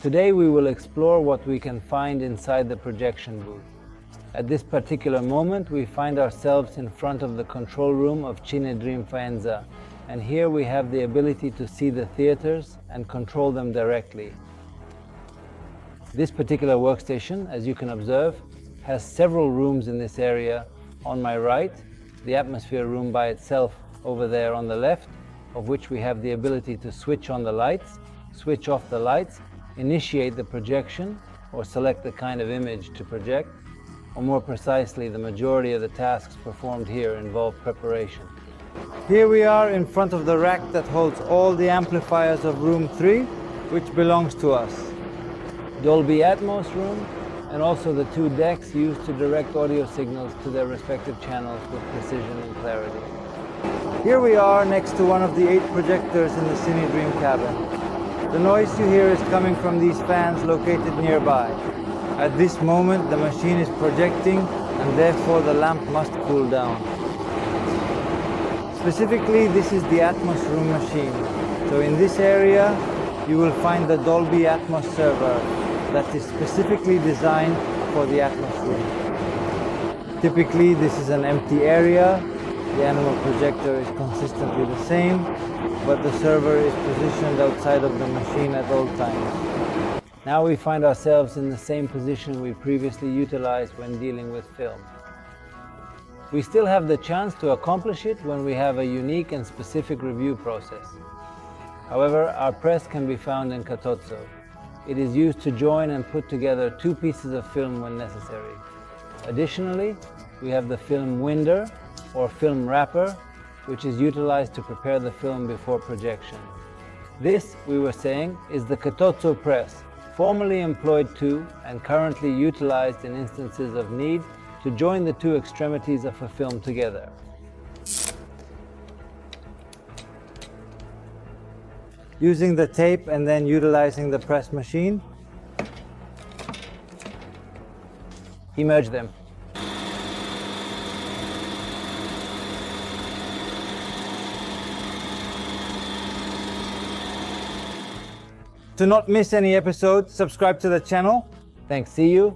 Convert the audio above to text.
Today we will explore what we can find inside the projection booth. At this particular moment we find ourselves in front of the control room of Cine Dream Faenza, and here we have the ability to see the theaters and control them directly. This particular workstation, as you can observe, has several rooms in this area. On my right, the atmosphere room by itself over there on the left, of which we have the ability to switch on the lights, switch off the lights, initiate the projection, or select the kind of image to project, or more precisely, the majority of the tasks performed here involve preparation. Here we are in front of the rack that holds all the amplifiers of room 3, which belongs to us. Dolby Atmos room, and also the 2 decks used to direct audio signals to their respective channels with precision and clarity. Here we are next to one of the 8 projectors in the Cine Dream cabin. The noise you hear is coming from these fans located nearby. At this moment, the machine is projecting, and therefore the lamp must cool down. Specifically, this is the Atmos room machine. So in this area, you will find the Dolby Atmos server that is specifically designed for the Atmos room. Typically, this is an empty area. The animal projector is consistently the same, but the server is positioned outside of the machine at all times. Now we find ourselves in the same position we previously utilized when dealing with film. We still have the chance to accomplish it when we have a unique and specific review process. However, our press can be found in Catozzo. It is used to join and put together 2 pieces of film when necessary. Additionally, we have the film winder or film wrapper, which is utilized to prepare the film before projection. This, we were saying, is the Catozzo press, formerly employed to and currently utilized in instances of need to join the 2 extremities of a film together. Using the tape and then utilizing the press machine, emerge them. To not miss any episodes, subscribe to the channel. Thanks, see you